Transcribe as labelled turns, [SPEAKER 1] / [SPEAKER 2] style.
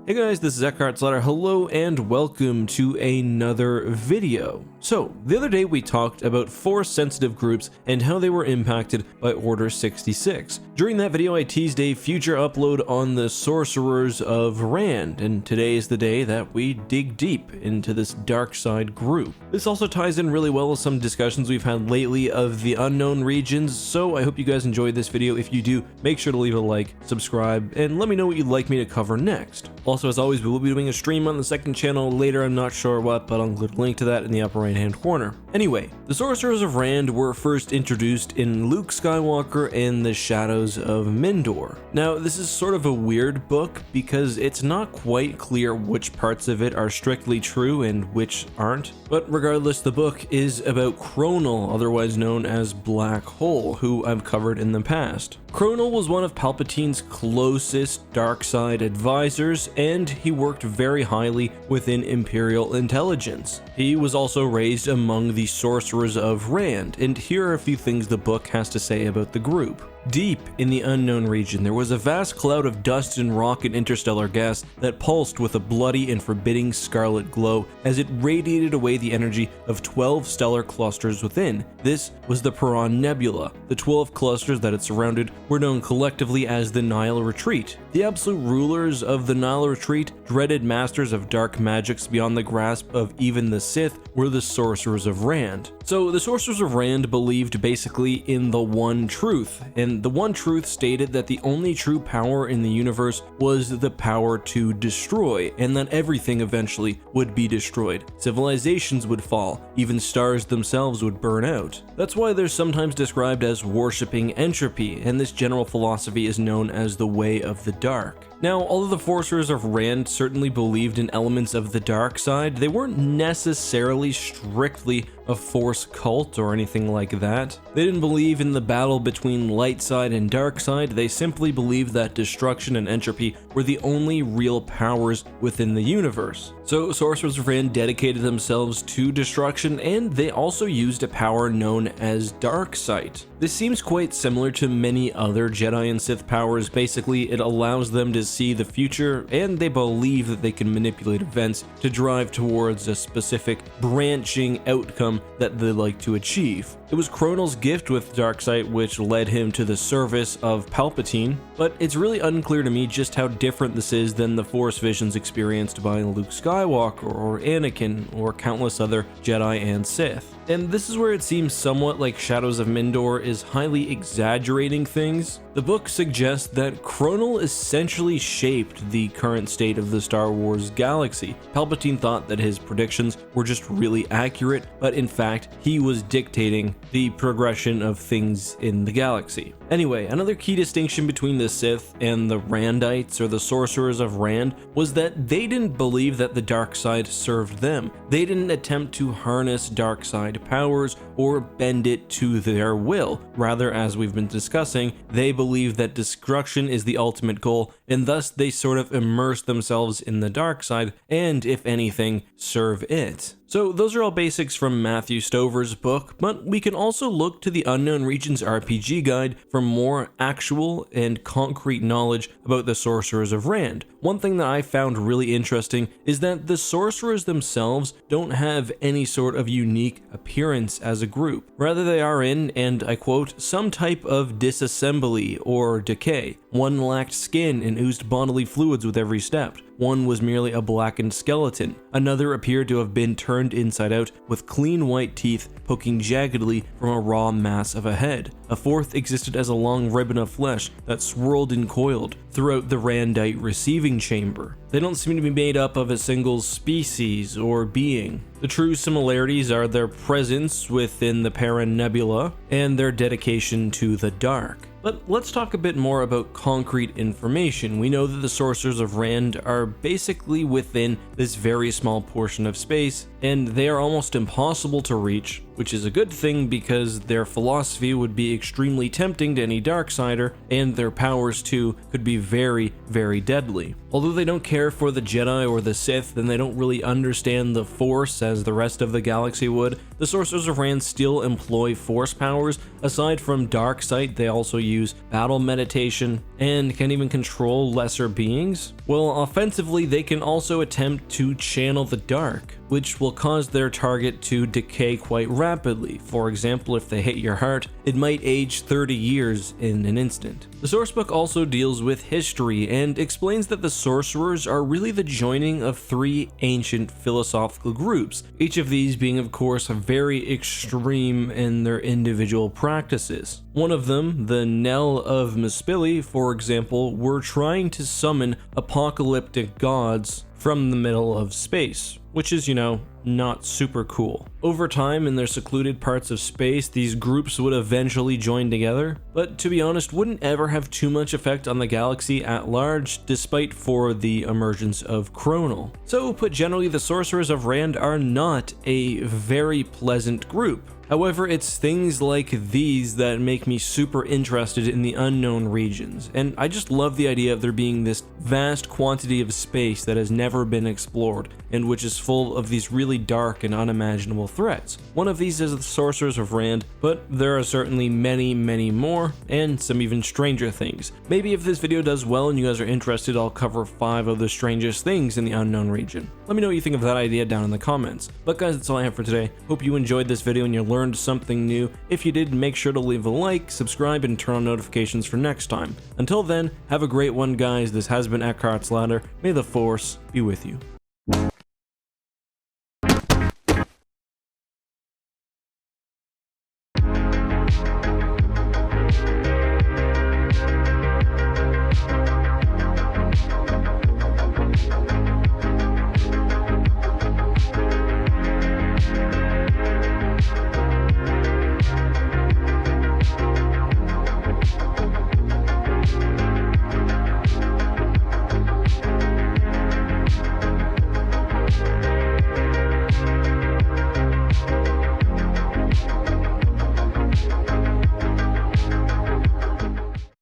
[SPEAKER 1] Hey guys, this is EckhartsLadder. Hello and welcome to another video. So, the other day we talked about Force sensitive groups and how they were impacted by Order 66. During that video I teased a future upload on the Sorcerers of Rand, and today is the day that we dig deep into this dark side group. This also ties in really well with some discussions we've had lately of the unknown regions, so I hope you guys enjoyed this video. If you do, make sure to leave a like, subscribe, and let me know what you'd like me to cover next. Also, as always, we will be doing a stream on the second channel later. I'm not sure what, but I'll include a link to that in the upper right hand corner. Anyway, the Sorcerers of Rand were first introduced in Luke Skywalker and the Shadows of Mindor. Now, this is sort of a weird book because it's not quite clear which parts of it are strictly true and which aren't. But regardless, the book is about Chronal, otherwise known as Black Hole, who I've covered in the past. Chronal was one of Palpatine's closest dark side advisors, and he worked very highly within Imperial intelligence. He was also raised among the Sorcerers of Rand, and here are a few things the book has to say about the group. Deep in the unknown region, there was a vast cloud of dust and rock and interstellar gas that pulsed with a bloody and forbidding scarlet glow as it radiated away the energy of 12 stellar clusters within. This was the Piran Nebula. The 12 clusters that it surrounded were known collectively as the Nile Retreat. The absolute rulers of the Nile Retreat, dreaded masters of dark magics beyond the grasp of even the Sith, were the Sorcerers of Rand. So the Sorcerers of Rand believed basically in the one truth, and the one truth stated that the only true power in the universe was the power to destroy, and that everything eventually would be destroyed. Civilizations would fall, even stars themselves would burn out. That's why they're sometimes described as worshipping entropy, and this general philosophy is known as the Way of the Dark. Now, although the Sorcerers of Rand certainly believed in elements of the dark side, they weren't necessarily strictly a Force cult or anything like that. They didn't believe in the battle between light side and dark side. They simply believed that destruction and entropy were the only real powers within the universe. So Sorcerers of Rand dedicated themselves to destruction, and they also used a power known as dark sight. This seems quite similar to many other Jedi and Sith powers. Basically, it allows them to see the future, and they believe that they can manipulate events to drive towards a specific branching outcome that they like to achieve. It was Chronal's gift with Darksight which led him to the service of Palpatine, but it's really unclear to me just how different this is than the Force visions experienced by Luke Skywalker or Anakin or countless other Jedi and Sith. And this is where it seems somewhat like Shadows of Mindor is highly exaggerating things. The book suggests that Chronal essentially shaped the current state of the Star Wars galaxy. Palpatine thought that his predictions were just really accurate, but in fact, he was dictating the progression of things in the galaxy. Anyway, another key distinction between the Sith and the Randites, or the Sorcerers of Rand, was that they didn't believe that the dark side served them. They didn't attempt to harness dark side powers or bend it to their will. Rather, as we've been discussing, they believe that destruction is the ultimate goal, and thus they sort of immerse themselves in the dark side and, if anything, serve it. So those are all basics from Matthew Stover's book, but we can also look to the Unknown Regions RPG guide for more actual and concrete knowledge about the Sorcerers of Rand. One thing that I found really interesting is that the Sorcerers themselves don't have any sort of unique appearance as a group. Rather, they are in, and I quote, some type of disassembly or decay. One lacked skin and oozed bodily fluids with every step. One was merely a blackened skeleton. Another appeared to have been turned inside out with clean white teeth poking jaggedly from a raw mass of a head. A fourth existed as a long ribbon of flesh that swirled and coiled throughout the Randite receiving chamber. They don't seem to be made up of a single species or being. The true similarities are their presence within the Piran Nebula and their dedication to the dark. But let's talk a bit more about concrete information. We know that the Sorcerers of Rand are basically within this very small portion of space, and they are almost impossible to reach, which is a good thing because their philosophy would be extremely tempting to any Darksider, and their powers too could be very, very deadly. Although they don't care for the Jedi or the Sith, and they don't really understand the Force as the rest of the galaxy would, the Sorcerers of Rand still employ Force powers. Aside from Darksight, they also use use battle meditation, and can even control lesser beings? Well, offensively, they can also attempt to channel the dark, which will cause their target to decay quite rapidly. For example, if they hit your heart, it might age 30 years in an instant. The sourcebook also deals with history and explains that the sorcerers are really the joining of three ancient philosophical groups, each of these being of course very extreme in their individual practices. One of them, the Knell of Mispili, for example, were trying to summon apocalyptic gods from the middle of space, which is, not super cool. Over time, in their secluded parts of space, these groups would eventually join together, but to be honest, wouldn't ever have too much effect on the galaxy at large, despite for the emergence of Chronal. So, put generally, the Sorcerers of Rand are not a very pleasant group. However, it's things like these that make me super interested in the unknown regions, and I just love the idea of there being this vast quantity of space that has never been explored, and which is full of these really dark and unimaginable threats. One of these is the Sorcerers of Rand, but there are certainly many, many more, and some even stranger things. Maybe if this video does well and you guys are interested, I'll cover 5 of the strangest things in the unknown region. Let me know what you think of that idea down in the comments. But guys, that's all I have for today. Hope you enjoyed this video and you learned something new. If you did, make sure to leave a like, subscribe, and turn on notifications for next time. Until then, have a great one, guys. This has been EckhartsLadder. May the Force be with you.